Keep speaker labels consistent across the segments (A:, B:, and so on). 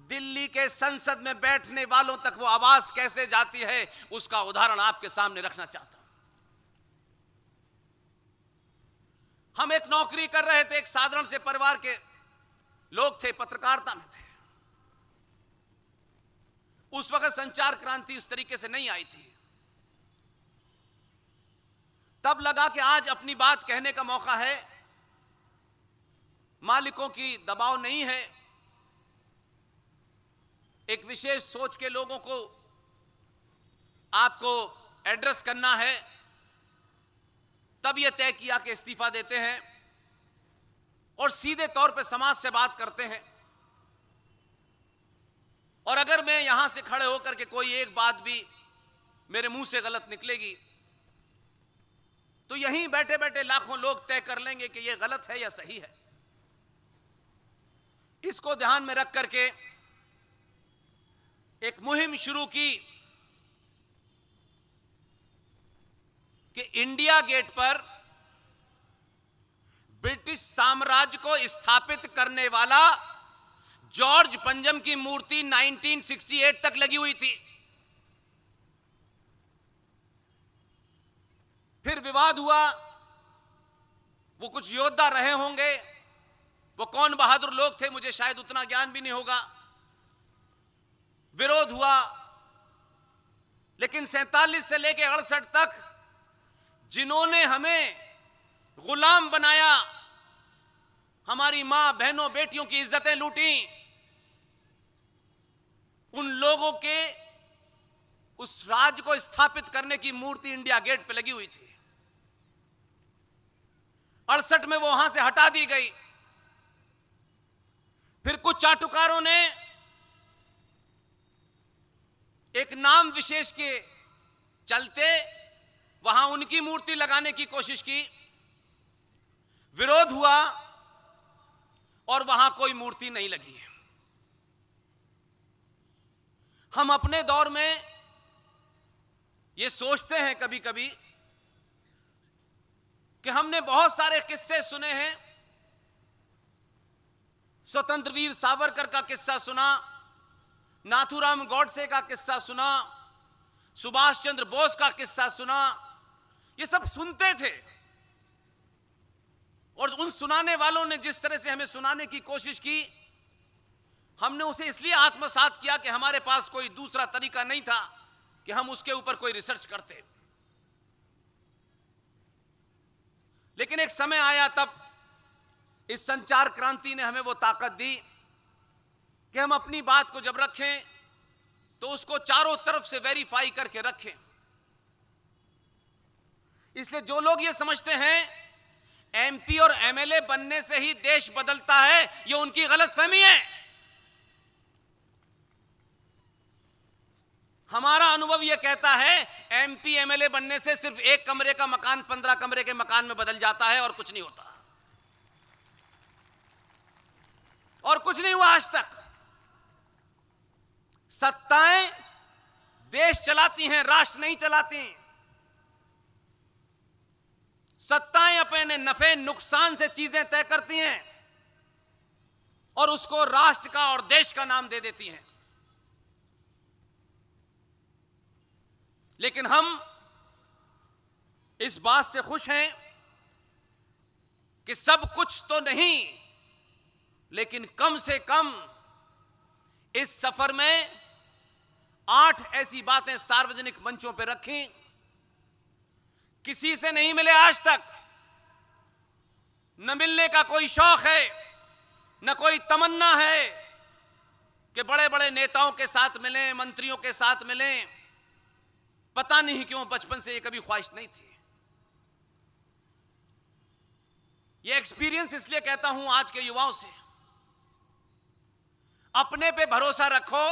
A: दिल्ली के संसद में बैठने वालों तक वो आवाज कैसे जाती है, उसका उदाहरण आपके सामने रखना चाहता हूं। हम एक नौकरी कर रहे थे, एक साधारण से परिवार के लोग थे, पत्रकारिता में थे। उस वक्त संचार क्रांति इस तरीके से नहीं आई थी। तब लगा कि आज अपनी बात कहने का मौका है, मालिकों की दबाव नहीं है, एक विशेष सोच के लोगों को आपको एड्रेस करना है। तब यह तय किया कि इस्तीफा देते हैं और सीधे तौर पे समाज से बात करते हैं। और अगर मैं यहां से खड़े होकर के कोई एक बात भी मेरे मुंह से गलत निकलेगी तो यहीं बैठे बैठे लाखों लोग तय कर लेंगे कि यह गलत है या सही है। इसको ध्यान में रख करके एक मुहिम शुरू की कि इंडिया गेट पर ब्रिटिश साम्राज्य को स्थापित करने वाला जॉर्ज पंजम की मूर्ति 1968 तक लगी हुई थी। फिर विवाद हुआ, वो कुछ योद्धा रहे होंगे, वो कौन बहादुर लोग थे, मुझे शायद उतना ज्ञान भी नहीं होगा। विरोध हुआ, लेकिन 47 से लेकर 68 तक जिन्होंने हमें गुलाम बनाया, हमारी मां बहनों बेटियों की इज्जतें लूटी, उन लोगों के उस राज को स्थापित करने की मूर्ति इंडिया गेट पे लगी हुई थी। 68 में वो वहां से हटा दी गई। फिर कुछ चाटुकारों ने एक नाम विशेष के चलते वहां उनकी मूर्ति लगाने की कोशिश की, विरोध हुआ और वहां कोई मूर्ति नहीं लगी। हम अपने दौर में ये सोचते हैं कभी कभी कि हमने बहुत सारे किस्से सुने हैं। स्वतंत्र वीर सावरकर का किस्सा सुना, नाथूराम गॉडसे का किस्सा सुना, सुभाष चंद्र बोस का किस्सा सुना। ये सब सुनते थे और उन सुनाने वालों ने जिस तरह से हमें सुनाने की कोशिश की, हमने उसे इसलिए आत्मसात किया कि हमारे पास कोई दूसरा तरीका नहीं था कि हम उसके ऊपर कोई रिसर्च करते। लेकिन एक समय आया, तब इस संचार क्रांति ने हमें वो ताकत दी कि हम अपनी बात को जब रखें तो उसको चारों तरफ से वेरीफाई करके रखें। इसलिए जो लोग ये समझते हैं एमपी और एमएलए बनने से ही देश बदलता है, ये उनकी गलतफहमी है। हमारा अनुभव यह कहता है एमपी एमएलए बनने से सिर्फ एक कमरे का मकान 15 कमरे के मकान में बदल जाता है और कुछ नहीं होता, और कुछ नहीं हुआ आज तक। सत्ताएं देश चलाती हैं, राष्ट्र नहीं चलाती। सत्ताएं अपने नफे नुकसान से चीजें तय करती हैं और उसको राष्ट्र का और देश का नाम दे देती हैं। लेकिन हम इस बात से खुश हैं कि सब कुछ तो नहीं, लेकिन कम से कम इस सफर में 8 ऐसी बातें सार्वजनिक मंचों पर रखी, किसी से नहीं मिले आज तक, न मिलने का कोई शौक है, न कोई तमन्ना है कि बड़े बड़े नेताओं के साथ मिलें, मंत्रियों के साथ मिलें। पता नहीं क्यों बचपन से ये कभी ख्वाहिश नहीं थी। ये एक्सपीरियंस इसलिए कहता हूं आज के युवाओं से, अपने पे भरोसा रखो,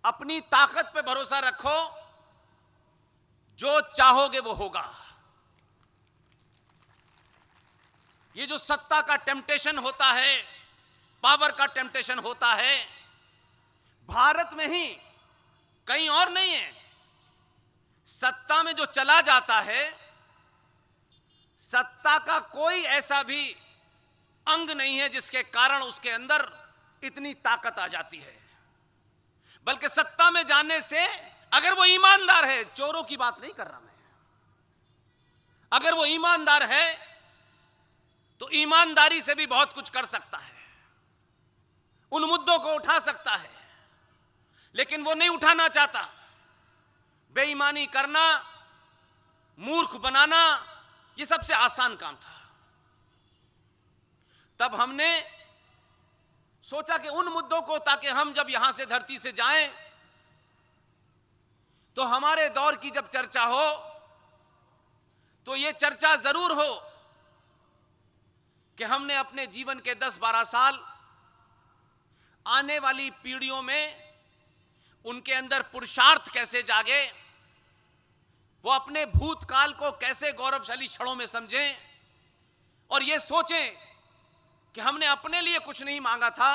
A: अपनी ताकत पे भरोसा रखो, जो चाहोगे वो होगा। ये जो सत्ता का टेम्पटेशन होता है, पावर का टेम्पटेशन होता है, भारत में ही, कहीं और नहीं है। सत्ता में जो चला जाता है, सत्ता का कोई ऐसा भी अंग नहीं है जिसके कारण उसके अंदर इतनी ताकत आ जाती है। बल्कि सत्ता में जाने से अगर वो ईमानदार है, चोरों की बात नहीं कर रहा मैं, अगर वो ईमानदार है तो ईमानदारी से भी बहुत कुछ कर सकता है, उन मुद्दों को उठा सकता है, लेकिन वो नहीं उठाना चाहता। बेईमानी करना, मूर्ख बनाना, ये सबसे आसान काम था। तब हमने सोचा कि उन मुद्दों को, ताकि हम जब यहां से धरती से जाएं तो हमारे दौर की जब चर्चा हो तो ये चर्चा जरूर हो कि हमने अपने जीवन के 10-12 साल आने वाली पीढ़ियों में उनके अंदर पुरुषार्थ कैसे जागे, वो अपने भूतकाल को कैसे गौरवशाली क्षणों में समझें और ये सोचें कि हमने अपने लिए कुछ नहीं मांगा था।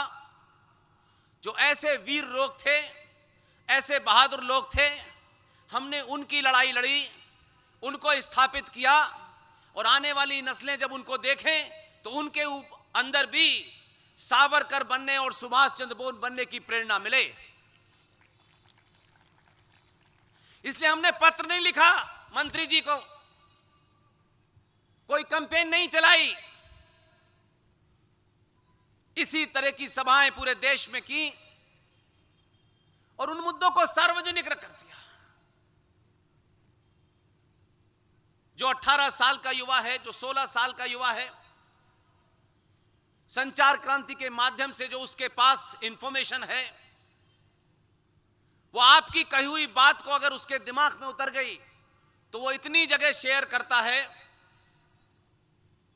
A: जो ऐसे वीर लोग थे, ऐसे बहादुर लोग थे, हमने उनकी लड़ाई लड़ी, उनको स्थापित किया, और आने वाली नस्लें जब उनको देखें तो उनके अंदर भी सावरकर बनने और सुभाष चंद्र बोस बनने की प्रेरणा मिले। इसलिए हमने पत्र नहीं लिखा मंत्री जी को, कोई कैंपेन नहीं चलाई, इसी तरह की सभाएं पूरे देश में की और उन मुद्दों को सार्वजनिक कर दिया। जो 18 साल का युवा है, जो 16 साल का युवा है, संचार क्रांति के माध्यम से जो उसके पास इंफॉर्मेशन है, वो आपकी कही हुई बात को अगर उसके दिमाग में उतर गई तो वो इतनी जगह शेयर करता है,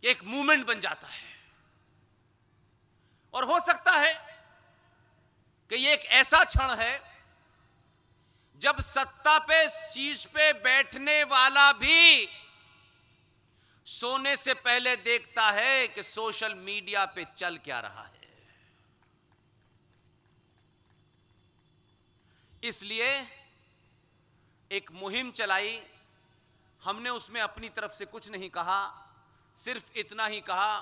A: एक मूवमेंट बन जाता है। और हो सकता है कि ये एक ऐसा क्षण है जब सत्ता पे शीर्ष पे बैठने वाला भी सोने से पहले देखता है कि सोशल मीडिया पे चल क्या रहा है। इसलिए एक मुहिम चलाई हमने, उसमें अपनी तरफ से कुछ नहीं कहा, सिर्फ इतना ही कहा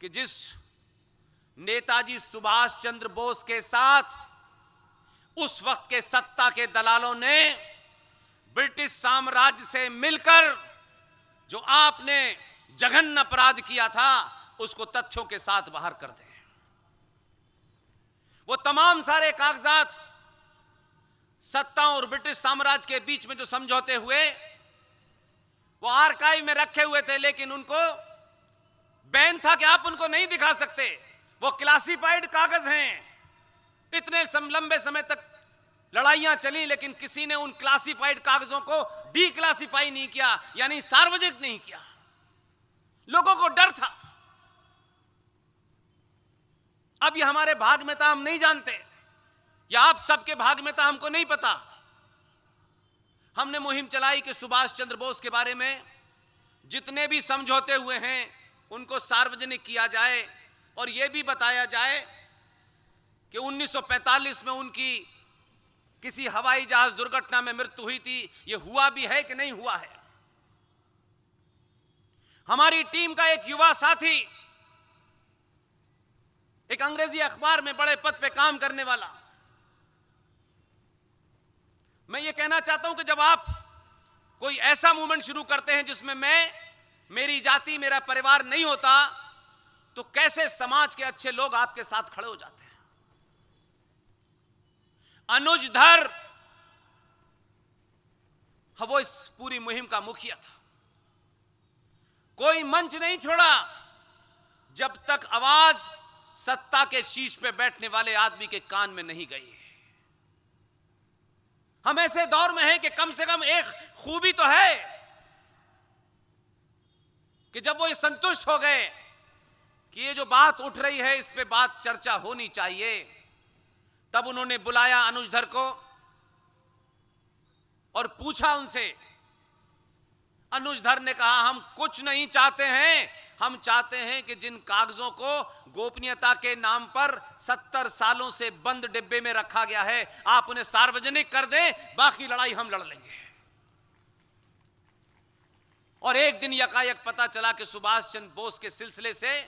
A: कि जिस नेताजी सुभाष चंद्र बोस के साथ उस वक्त के सत्ता के दलालों ने ब्रिटिश साम्राज्य से मिलकर जो आपने जघन्य अपराध किया था, उसको तथ्यों के साथ बाहर कर दें। वो तमाम सारे कागजात सत्ता और ब्रिटिश साम्राज्य के बीच में जो समझौते हुए, वो आर्काइव में रखे हुए थे, लेकिन उनको बैन था कि आप उनको नहीं दिखा सकते, वो क्लासिफाइड कागज हैं। इतने लंबे समय तक लड़ाइयां चली, लेकिन किसी ने उन क्लासिफाइड कागजों को डीक्लासिफाई नहीं किया, यानी सार्वजनिक नहीं किया। लोगों को डर था, अब ये हमारे भाग में था, हम नहीं जानते, या आप सबके भाग में था, हमको नहीं पता। हमने मुहिम चलाई कि सुभाष चंद्र बोस के बारे में जितने भी समझौते हुए हैं उनको सार्वजनिक किया जाए, और यह भी बताया जाए कि 1945 में उनकी किसी हवाई जहाज दुर्घटना में मृत्यु हुई थी, यह हुआ भी है कि नहीं हुआ है। हमारी टीम का एक युवा साथी, एक अंग्रेजी अखबार में बड़े पद पे काम करने वाला, मैं ये कहना चाहता हूं कि जब आप कोई ऐसा मूवमेंट शुरू करते हैं जिसमें मैं, मेरी जाति, मेरा परिवार नहीं होता, तो कैसे समाज के अच्छे लोग आपके साथ खड़े हो जाते हैं। अनुज धर वो इस पूरी मुहिम का मुखिया था। कोई मंच नहीं छोड़ा जब तक आवाज सत्ता के शीर्ष पे बैठने वाले आदमी के कान में नहीं गई। हम ऐसे दौर में हैं कि कम से कम एक खूबी तो है कि जब वो ये संतुष्ट हो गए कि ये जो बात उठ रही है इस पे बात चर्चा होनी चाहिए, तब उन्होंने बुलाया अनुज धर को और पूछा उनसे। अनुज धर ने कहा, हम कुछ नहीं चाहते हैं, हम चाहते हैं कि जिन कागजों को गोपनीयता के नाम पर 70 सालों से बंद डिब्बे में रखा गया है, आप उन्हें सार्वजनिक कर दें, बाकी लड़ाई हम लड़ लेंगे। और एक दिन यकायक पता चला कि सुभाष चंद्र बोस के सिलसिले से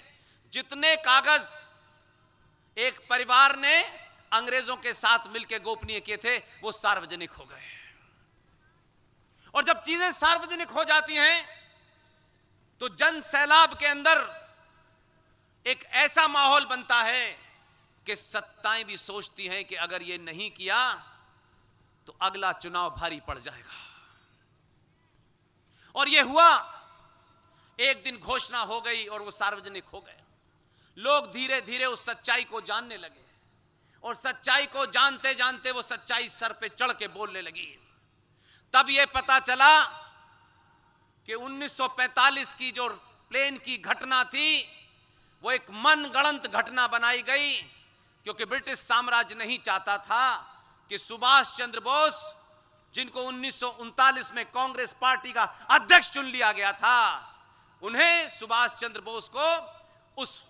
A: जितने कागज एक परिवार ने अंग्रेजों के साथ मिलकर गोपनीय किए थे, वो सार्वजनिक हो गए। और जब चीजें सार्वजनिक हो जाती हैं तो जन सैलाब के अंदर एक ऐसा माहौल बनता है कि सत्ताएं भी सोचती हैं कि अगर ये नहीं किया तो अगला चुनाव भारी पड़ जाएगा। और ये हुआ, एक दिन घोषणा हो गई और वो सार्वजनिक हो गए। लोग धीरे धीरे उस सच्चाई को जानने लगे और सच्चाई को जानते जानते वो सच्चाई सर पे चढ़ के बोलने लगी। तब ये पता चला कि 1945 की जो प्लेन की घटना थी वो एक मनगढ़ंत घटना बनाई गई, क्योंकि ब्रिटिश साम्राज्य नहीं चाहता था कि सुभाष चंद्र बोस, जिनको 1939 में कांग्रेस पार्टी का अध्यक्ष चुन लिया गया था, उन्हें सुभाष चंद्र बोस को उस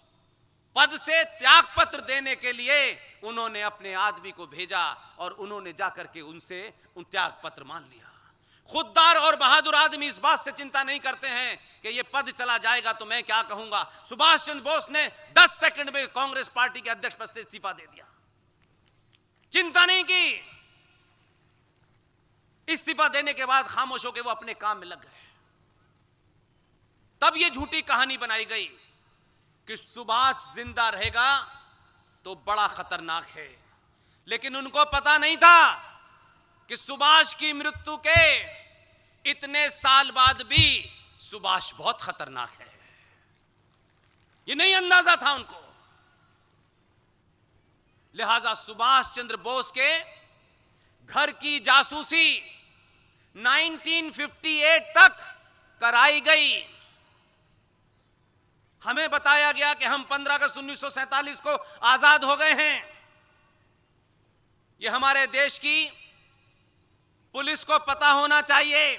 A: पद से त्यागपत्र देने के लिए उन्होंने अपने आदमी को भेजा और उन्होंने जाकर के उनसे उन त्यागपत्र मान लिया। खुददार और बहादुर आदमी इस बात से चिंता नहीं करते हैं कि ये पद चला जाएगा तो मैं क्या कहूंगा। सुभाष चंद्र बोस ने 10 सेकंड में कांग्रेस पार्टी के अध्यक्ष पद से इस्तीफा दे दिया, चिंता नहीं की। इस्तीफा देने के बाद खामोश होकर वो अपने काम में लग गए। तब ये झूठी कहानी बनाई गई कि सुभाष जिंदा रहेगा तो बड़ा खतरनाक है, लेकिन उनको पता नहीं था कि सुभाष की मृत्यु के इतने साल बाद भी सुभाष बहुत खतरनाक है। ये नहीं अंदाजा था उनको। लिहाजा सुभाष चंद्र बोस के घर की जासूसी 1958 तक कराई गई। हमें बताया गया कि हम 15 अगस्त 1947 को आजाद हो गए हैं। यह हमारे देश की पुलिस को पता होना चाहिए,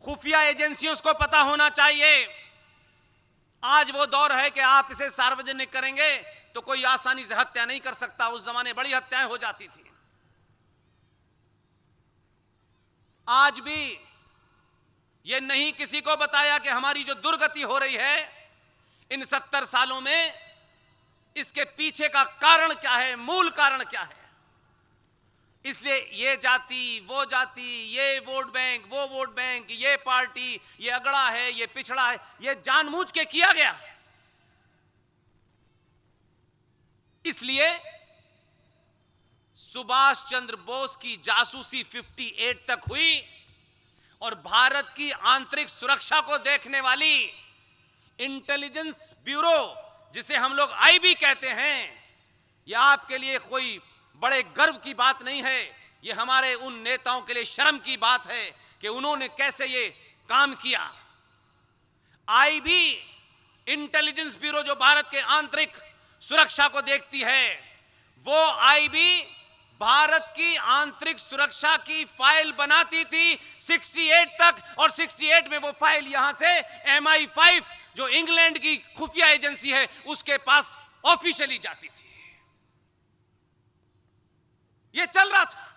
A: खुफिया एजेंसियों को पता होना चाहिए। आज वो दौर है कि आप इसे सार्वजनिक करेंगे तो कोई आसानी से हत्या नहीं कर सकता। उस जमाने बड़ी हत्याएं हो जाती थी। आज भी ये नहीं किसी को बताया कि हमारी जो दुर्गति हो रही है इन 70 सालों में, इसके पीछे का कारण क्या है, मूल कारण क्या है। इसलिए ये जाति, ये वोट बैंक, वो वोट बैंक, ये पार्टी, ये अगड़ा है, ये पिछड़ा है, ये जानबूझ के किया गया। इसलिए सुभाष चंद्र बोस की जासूसी 58 तक हुई और भारत की आंतरिक सुरक्षा को देखने वाली इंटेलिजेंस ब्यूरो, जिसे हम लोग आईबी कहते हैं, यह आपके लिए कोई बड़े गर्व की बात नहीं है। यह हमारे उन नेताओं के लिए शर्म की बात है कि उन्होंने कैसे ये काम किया। आईबी इंटेलिजेंस ब्यूरो जो भारत के आंतरिक सुरक्षा को देखती है, वो आईबी भारत की आंतरिक सुरक्षा की फाइल बनाती थी 68 तक, और 68 में वो फाइल यहां से MI5 जो इंग्लैंड की खुफिया एजेंसी है उसके पास ऑफिशियली जाती थी। ये चल रहा था।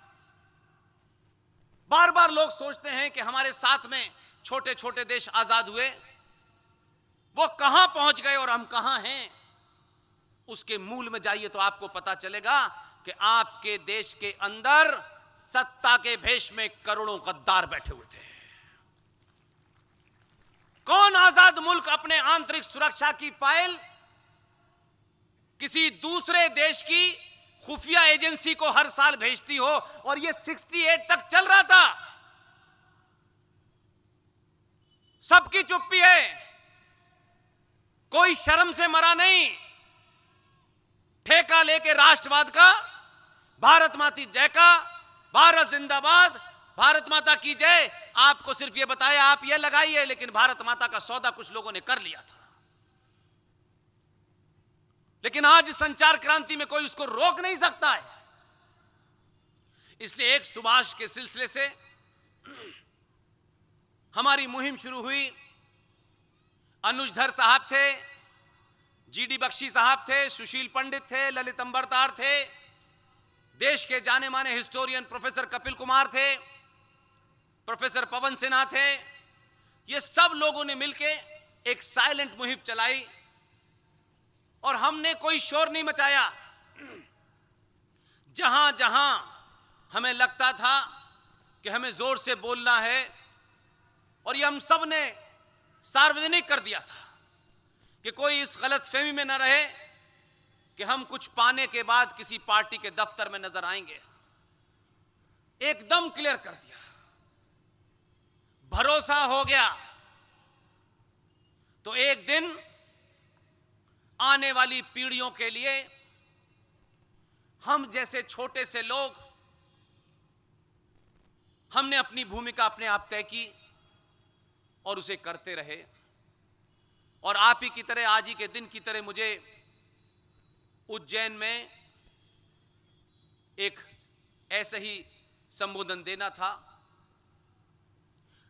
A: बार बार लोग सोचते हैं कि हमारे साथ में छोटे छोटे देश आजाद हुए, वो कहां पहुंच गए और हम कहां हैं। उसके मूल में जाइए तो आपको पता चलेगा कि आपके देश के अंदर सत्ता के भेष में करोड़ों गद्दार बैठे हुए थे। कौन आजाद मुल्क अपने आंतरिक सुरक्षा की फाइल किसी दूसरे देश की खुफिया एजेंसी को हर साल भेजती हो, और यह 68 तक चल रहा था। सबकी चुप्पी है, कोई शर्म से मरा नहीं। ठेका लेके राष्ट्रवाद का, भारत माता जय का, भारत जिंदाबाद, भारत माता की जय, आपको सिर्फ यह बताया आप यह लगाइए, लेकिन भारत माता का सौदा कुछ लोगों ने कर लिया था। लेकिन आज संचार क्रांति में कोई उसको रोक नहीं सकता है। इसलिए एक सुभाष के सिलसिले से हमारी मुहिम शुरू हुई। अनुजधर साहब थे, जीडी बख्शी साहब थे, सुशील पंडित थे, ललित अंबरतार थे, देश के जाने माने हिस्टोरियन प्रोफेसर कपिल कुमार थे, प्रोफेसर पवन सिन्हा थे। ये सब लोगों ने मिलकर एक साइलेंट मुहिम चलाई और हमने कोई शोर नहीं मचाया। जहां जहां हमें लगता था कि हमें जोर से बोलना है, और ये हम सब ने सार्वजनिक कर दिया था कि कोई इस गलतफहमी में न रहे कि हम कुछ पाने के बाद किसी पार्टी के दफ्तर में नजर आएंगे। एकदम क्लियर कर दिया, भरोसा हो गया तो एक दिन आने वाली पीढ़ियों के लिए हम जैसे छोटे से लोग, हमने अपनी भूमिका अपने आप तय की और उसे करते रहे। और आप ही की तरह, आज ही के दिन की तरह, मुझे उज्जैन में एक ऐसे ही संबोधन देना था।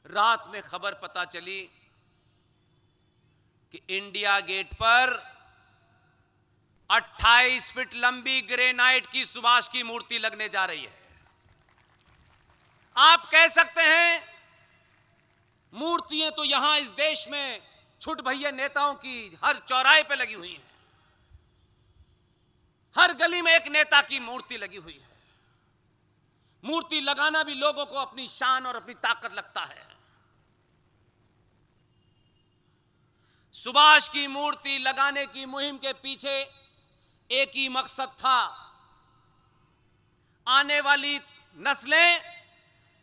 A: रात में खबर पता चली कि इंडिया गेट पर 28 फीट लंबी ग्रेनाइट की सुभाष की मूर्ति लगने जा रही है। आप कह सकते हैं मूर्तियां तो यहां इस देश में छुट भैया नेताओं की हर चौराहे पे लगी हुई हैं, हर गली में एक नेता की मूर्ति लगी हुई है। मूर्ति लगाना भी लोगों को अपनी शान और अपनी ताकत लगता है। सुभाष की मूर्ति लगाने की मुहिम के पीछे एक ही मकसद था, आने वाली नस्लें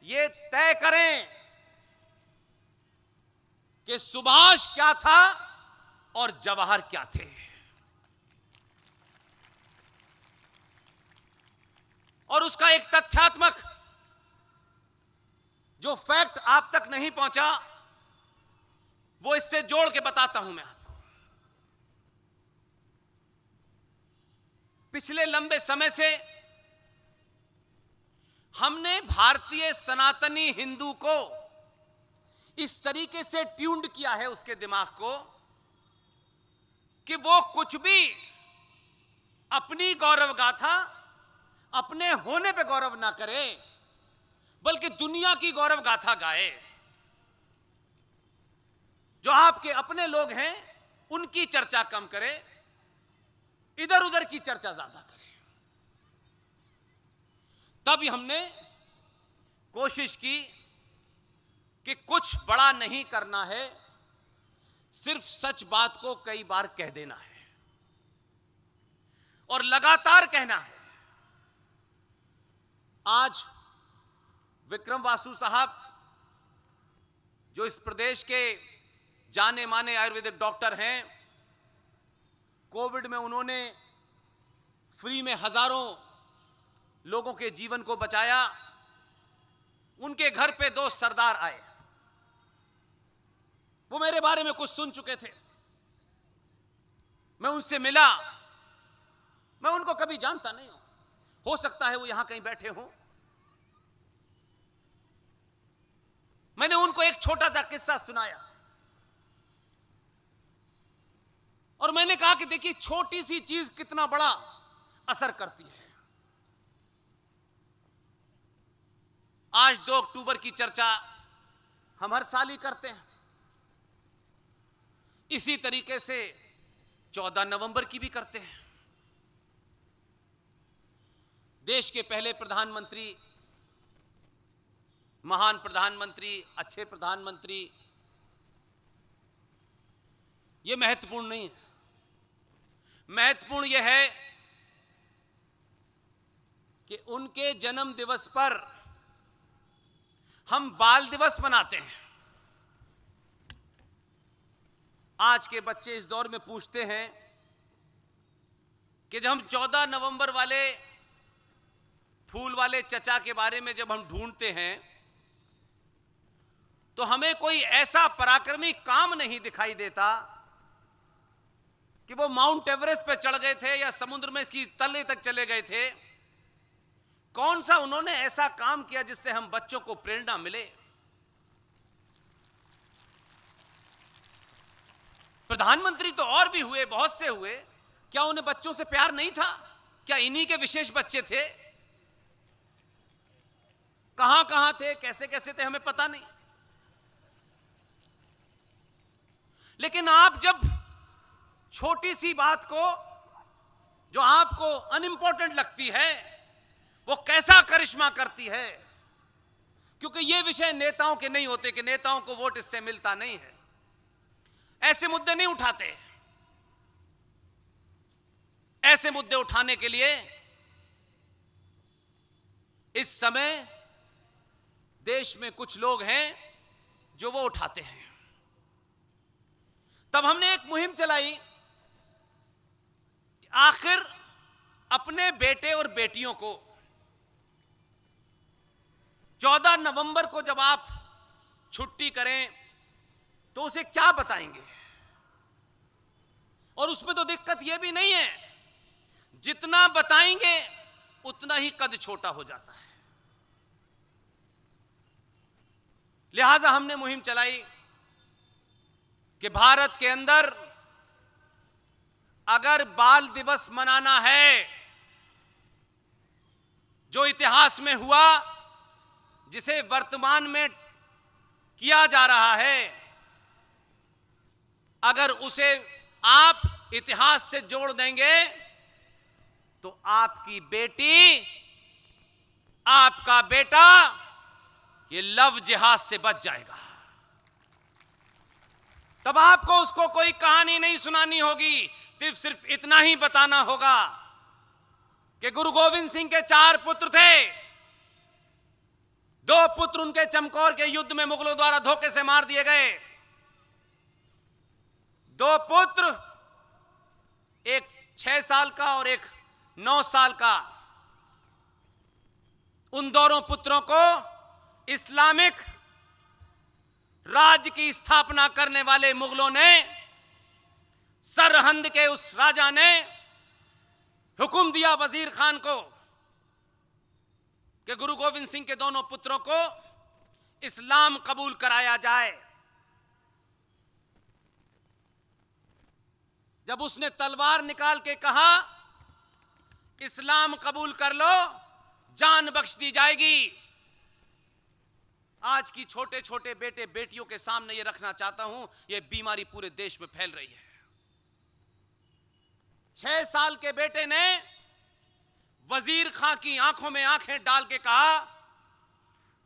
A: ये तय करें कि सुभाष क्या था और जवाहर क्या थे। और उसका एक तथ्यात्मक जो फैक्ट आप तक नहीं पहुंचा, वो इससे जोड़ के बताता हूं मैं आपको। पिछले लंबे समय से हमने भारतीय सनातनी हिंदू को इस तरीके से ट्यून्ड किया है, उसके दिमाग को, कि वो कुछ भी अपनी गौरव गाथा, अपने होने पे गौरव ना करे, बल्कि दुनिया की गौरव गाथा गाए। जो आपके अपने लोग हैं उनकी चर्चा कम करे, इधर उधर की चर्चा ज्यादा करे। तब हमने कोशिश की कि कुछ बड़ा नहीं करना है, सिर्फ सच बात को कई बार कह देना है और लगातार कहना है। आज विक्रम वासु साहब, जो इस प्रदेश के जाने माने आयुर्वेदिक डॉक्टर हैं, कोविड में उन्होंने फ्री में हजारों लोगों के जीवन को बचाया। उनके घर पे 2 सरदार आए, वो मेरे बारे में कुछ सुन चुके थे। मैं उनसे मिला, मैं उनको कभी जानता नहीं हूं, हो सकता है वो यहां कहीं बैठे हों। मैंने उनको एक छोटा सा किस्सा सुनाया और मैंने कहा कि देखिए, छोटी सी चीज कितना बड़ा असर करती है। आज 2 अक्टूबर की चर्चा हम हर साल ही करते हैं, इसी तरीके से 14 नवंबर की भी करते हैं। देश के पहले प्रधानमंत्री, महान प्रधानमंत्री, अच्छे प्रधानमंत्री, यह महत्वपूर्ण नहीं है। महत्वपूर्ण यह है कि उनके जन्म दिवस पर हम बाल दिवस मनाते हैं। आज के बच्चे इस दौर में पूछते हैं कि जब हम 14 नवंबर वाले फूल वाले चचा के बारे में जब हम ढूंढते हैं तो हमें कोई ऐसा पराक्रमी काम नहीं दिखाई देता कि वो माउंट एवरेस्ट पे चढ़ गए थे या समुद्र में की तले तक चले गए थे। कौन सा उन्होंने ऐसा काम किया जिससे हम बच्चों को प्रेरणा मिले। प्रधानमंत्री तो और भी हुए, बहुत से हुए, क्या उन्हें बच्चों से प्यार नहीं था? क्या इन्हीं के विशेष बच्चे थे? कहां कहां थे, कैसे कैसे थे, हमें पता नहीं। लेकिन आप जब छोटी सी बात को जो आपको अनइम्पोर्टेंट लगती है वो कैसा करिश्मा करती है, क्योंकि ये विषय नेताओं के नहीं होते कि नेताओं को वोट इससे मिलता नहीं है, ऐसे मुद्दे नहीं उठाते। ऐसे मुद्दे उठाने के लिए इस समय देश में कुछ लोग हैं जो वो उठाते हैं। तब हमने एक मुहिम चलाई, आखिर अपने बेटे और बेटियों को 14 नवंबर को जब आप छुट्टी करें तो उसे क्या बताएंगे। और उसमें तो दिक्कत यह भी नहीं है, जितना बताएंगे उतना ही कद छोटा हो जाता है। लिहाजा हमने मुहिम चलाई कि भारत के अंदर अगर बाल दिवस मनाना है, जो इतिहास में हुआ, जिसे वर्तमान में किया जा रहा है, अगर उसे आप इतिहास से जोड़ देंगे तो आपकी बेटी, आपका बेटा ये लव जिहाद से बच जाएगा। तब आपको उसको कोई कहानी नहीं सुनानी होगी, सिर्फ इतना ही बताना होगा कि गुरु गोविंद सिंह के 4 पुत्र थे। 2 पुत्र उनके चमकौर के युद्ध में मुगलों द्वारा धोखे से मार दिए गए। 2 पुत्र, एक 6 साल का और एक 9 साल का। उन दोनों पुत्रों को इस्लामिक राज्य की स्थापना करने वाले मुगलों ने, सरहंद के उस राजा ने हुक्म दिया वजीर खान को कि गुरु गोविंद सिंह के दोनों पुत्रों को इस्लाम कबूल कराया जाए। जब उसने तलवार निकाल के कहा इस्लाम कबूल कर लो, जान बख्श दी जाएगी, आज की छोटे छोटे बेटे बेटियों के सामने ये रखना चाहता हूं, ये बीमारी पूरे देश में फैल रही है। 6 साल के बेटे ने वजीर खां की आंखों में आंखें डाल के कहा,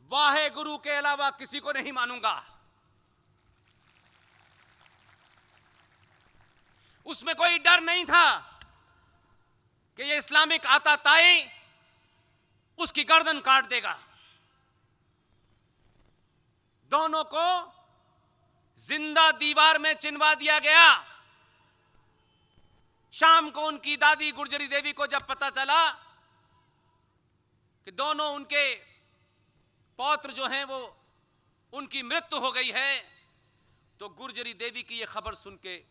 A: वाहे गुरु के अलावा किसी को नहीं मानूंगा। उसमें कोई डर नहीं था कि ये इस्लामिक आताताई उसकी गर्दन काट देगा। दोनों को जिंदा दीवार में चिनवा दिया गया। शाम को उनकी दादी गुर्जरी देवी को जब पता चला कि दोनों उनके पौत्र जो हैं वो उनकी मृत्यु हो गई है, तो गुर्जरी देवी की यह खबर सुन के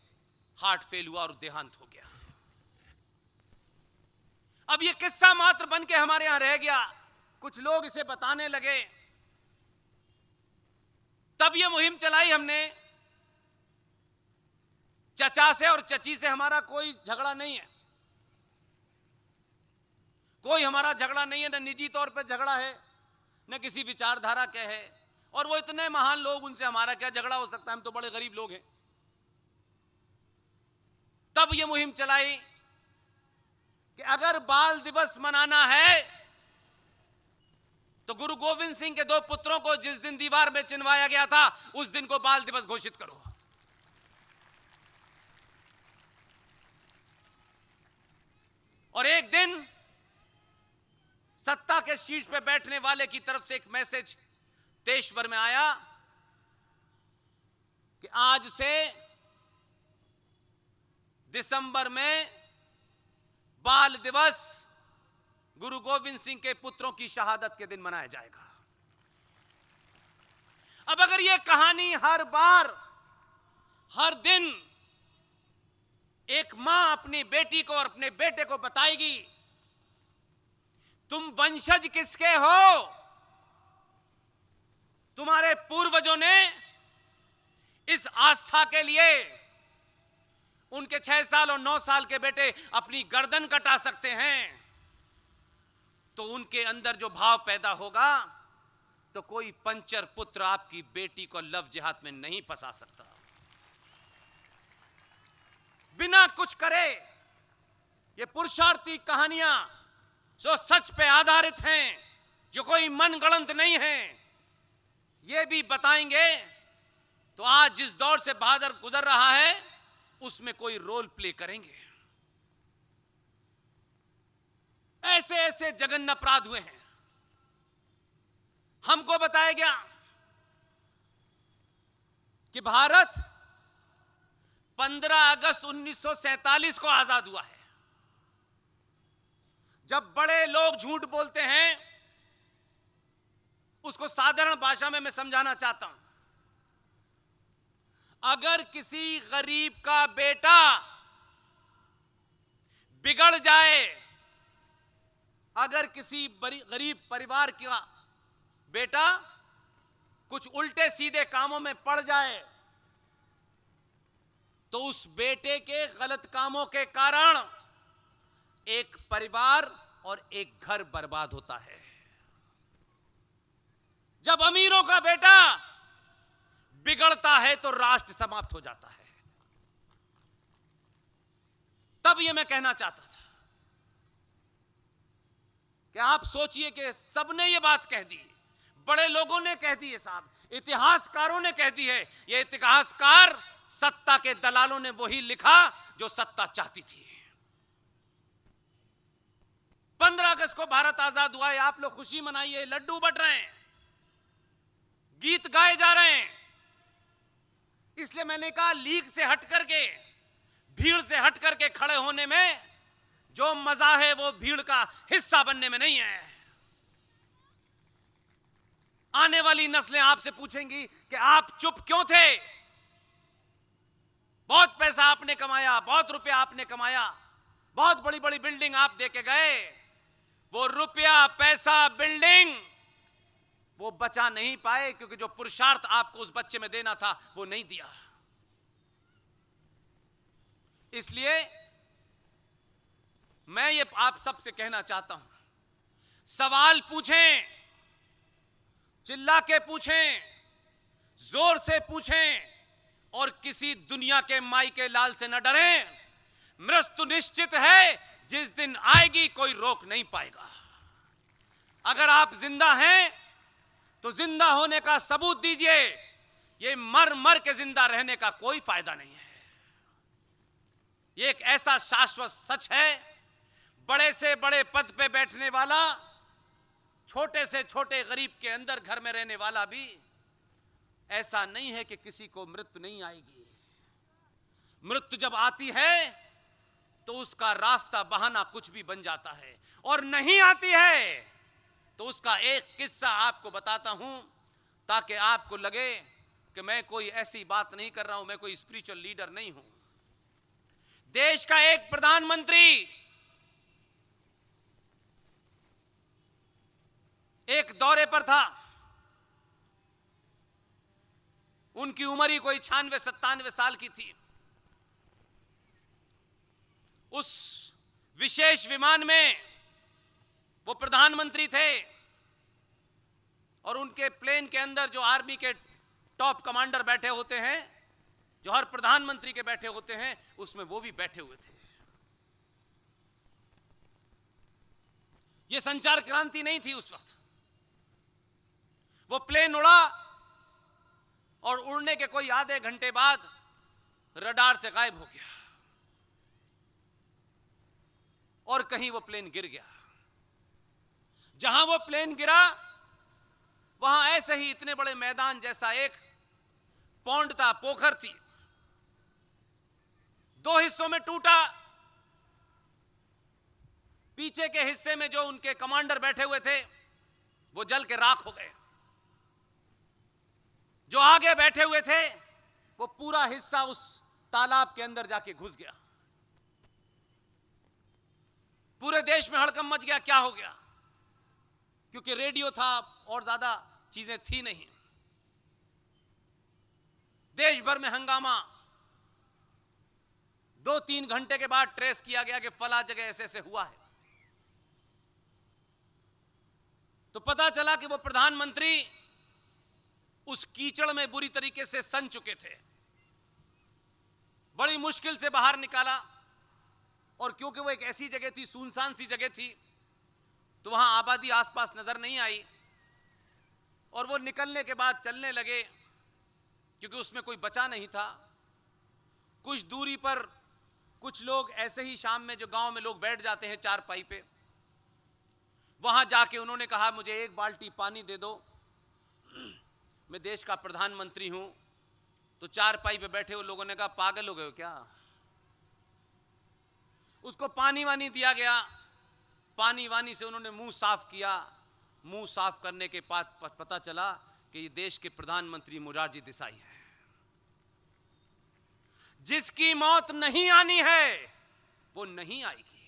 A: हार्ट फेल हुआ और देहांत हो गया। अब यह किस्सा मात्र बन के हमारे यहां रह गया, कुछ लोग इसे बताने लगे। तब यह मुहिम चलाई हमने। चचा से और चची से हमारा कोई झगड़ा नहीं है, कोई हमारा झगड़ा नहीं है, न निजी तौर पे झगड़ा है, न किसी विचारधारा के है। और वो इतने महान लोग, उनसे हमारा क्या झगड़ा हो सकता है, हम तो बड़े गरीब लोग हैं। तब ये मुहिम चलाई कि अगर बाल दिवस मनाना है तो गुरु गोविंद सिंह के 2 पुत्रों को जिस दिन दीवार में चिनवाया गया था उस दिन को बाल दिवस घोषित करो। और एक दिन सत्ता के शीर्ष पे बैठने वाले की तरफ से एक मैसेज देश भर में आया कि आज से दिसंबर में बाल दिवस गुरु गोविंद सिंह के पुत्रों की शहादत के दिन मनाया जाएगा। अब अगर यह कहानी हर बार हर दिन एक मां अपनी बेटी को और अपने बेटे को बताएगी, तुम वंशज किसके हो, तुम्हारे पूर्वजों ने इस आस्था के लिए उनके 6 साल और 9 साल के बेटे अपनी गर्दन कटा सकते हैं, तो उनके अंदर जो भाव पैदा होगा तो कोई पंचर पुत्र आपकी बेटी को लव जिहाद में नहीं फंसा सकता। बिना कुछ करे ये पुरुषार्थी कहानियां जो सच पे आधारित हैं, जो कोई मनगढ़ंत नहीं है, ये भी बताएंगे तो आज जिस दौर से भारत गुजर रहा है उसमें कोई रोल प्ले करेंगे। ऐसे ऐसे जघन्य अपराध हुए हैं। हमको बताया गया कि भारत 15 अगस्त 1947 को आजाद हुआ है। जब बड़े लोग झूठ बोलते हैं उसको साधारण भाषा में मैं समझाना चाहता हूं। अगर किसी गरीब का बेटा बिगड़ जाए, अगर किसी गरीब परिवार का बेटा कुछ उल्टे सीधे कामों में पड़ जाए तो उस बेटे के गलत कामों के कारण एक परिवार और एक घर बर्बाद होता है। जब अमीरों का बेटा बिगड़ता है तो राष्ट्र समाप्त हो जाता है। तब यह मैं कहना चाहता था कि आप सोचिए कि सबने यह बात कह दी, बड़े लोगों ने कह दी है साहब, इतिहासकारों ने कह दी है। ये इतिहासकार सत्ता के दलालों ने वही लिखा जो सत्ता चाहती थी। 15 अगस्त को भारत आजाद हुआ है, आप लोग खुशी मनाइए, लड्डू बट रहे हैं, गीत गाए जा रहे हैं। इसलिए मैंने कहा लीग से हट करके, भीड़ से हट करके खड़े होने में जो मजा है वो भीड़ का हिस्सा बनने में नहीं है। आने वाली नस्लें आपसे पूछेंगी कि आप चुप क्यों थे? बहुत पैसा आपने कमाया, बहुत रुपया आपने कमाया, बहुत बड़ी बड़ी बिल्डिंग आप देके गए, वो रुपया पैसा बिल्डिंग वो बचा नहीं पाए क्योंकि जो पुरुषार्थ आपको उस बच्चे में देना था वो नहीं दिया। इसलिए मैं ये आप सबसे कहना चाहता हूं, सवाल पूछें, चिल्ला के पूछें, जोर से पूछें और किसी दुनिया के माई के लाल से न डरें। मृत्यु निश्चित है, जिस दिन आएगी कोई रोक नहीं पाएगा। अगर आप जिंदा हैं तो जिंदा होने का सबूत दीजिए। ये मर मर के जिंदा रहने का कोई फायदा नहीं है। ये एक ऐसा शाश्वत सच है, बड़े से बड़े पद पे बैठने वाला, छोटे से छोटे गरीब के अंदर घर में रहने वाला भी ऐसा नहीं है कि किसी को मृत्यु नहीं आएगी। मृत्यु जब आती है तो उसका रास्ता बहाना कुछ भी बन जाता है, और नहीं आती है तो उसका एक किस्सा आपको बताता हूं ताकि आपको लगे कि मैं कोई ऐसी बात नहीं कर रहा हूं, मैं कोई स्पिरिचुअल लीडर नहीं हूं। देश का एक प्रधानमंत्री एक दौरे पर था। उनकी उम्र ही कोई 96-97 साल की थी। उस विशेष विमान में वो प्रधानमंत्री थे और उनके प्लेन के अंदर जो आर्मी के टॉप कमांडर बैठे होते हैं, जो हर प्रधानमंत्री के बैठे होते हैं, उसमें वो भी बैठे हुए थे। ये संचार क्रांति नहीं थी उस वक्त। वो प्लेन उड़ा और उड़ने के कोई आधे घंटे बाद रडार से गायब हो गया और कहीं वो प्लेन गिर गया। जहां वो प्लेन गिरा वहां ऐसे ही इतने बड़े मैदान जैसा एक पौंड था, पोखर थी, 2 हिस्सों में टूटा। पीछे के हिस्से में जो उनके कमांडर बैठे हुए थे वो जल के राख हो गए। जो आगे बैठे हुए थे वो पूरा हिस्सा उस तालाब के अंदर जाके घुस गया। पूरे देश में हड़कंप मच गया, क्या हो गया? क्योंकि रेडियो था और ज्यादा चीजें थी नहीं। देश भर में हंगामा। 2-3 घंटे के बाद ट्रेस किया गया कि फला जगह ऐसे ऐसे हुआ है। तो पता चला कि वो प्रधानमंत्री उस कीचड़ में बुरी तरीके से सन चुके थे। बड़ी मुश्किल से बाहर निकाला, और क्योंकि वो एक ऐसी जगह थी, सुनसान सी जगह थी, तो वहां आबादी आसपास नजर नहीं आई। और वो निकलने के बाद चलने लगे, क्योंकि उसमें कोई बचा नहीं था। कुछ दूरी पर कुछ लोग ऐसे ही शाम में, जो गांव में लोग बैठ जाते हैं चारपाई पे, वहां जाके उन्होंने कहा मुझे एक बाल्टी पानी दे दो, मैं देश का प्रधानमंत्री हूं। तो चारपाई पे बैठे हुए लोगों ने कहा पागल हो गए हो क्या? उसको पानी वानी दिया गया, पानी वानी से उन्होंने मुंह साफ किया। मुंह साफ करने के बाद पता चला कि ये देश के प्रधानमंत्री मोरारजी देसाई हैं, जिसकी मौत नहीं आनी है वो नहीं आएगी,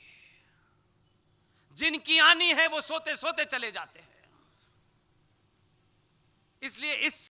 A: जिनकी आनी है वो सोते सोते चले जाते हैं। इसलिए इस